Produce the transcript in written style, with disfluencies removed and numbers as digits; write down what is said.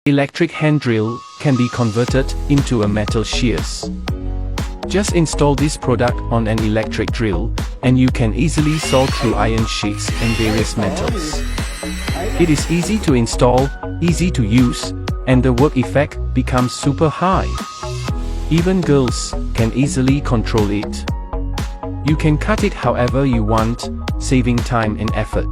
Electric hand drill can be converted into a metal shears. Just install this product on an electric drill, and you can easily saw through iron sheets and various metals. It is easy to install, easy to use, and the work effect becomes super high. Even girls can easily control it. You can cut it however you want, saving time and effort.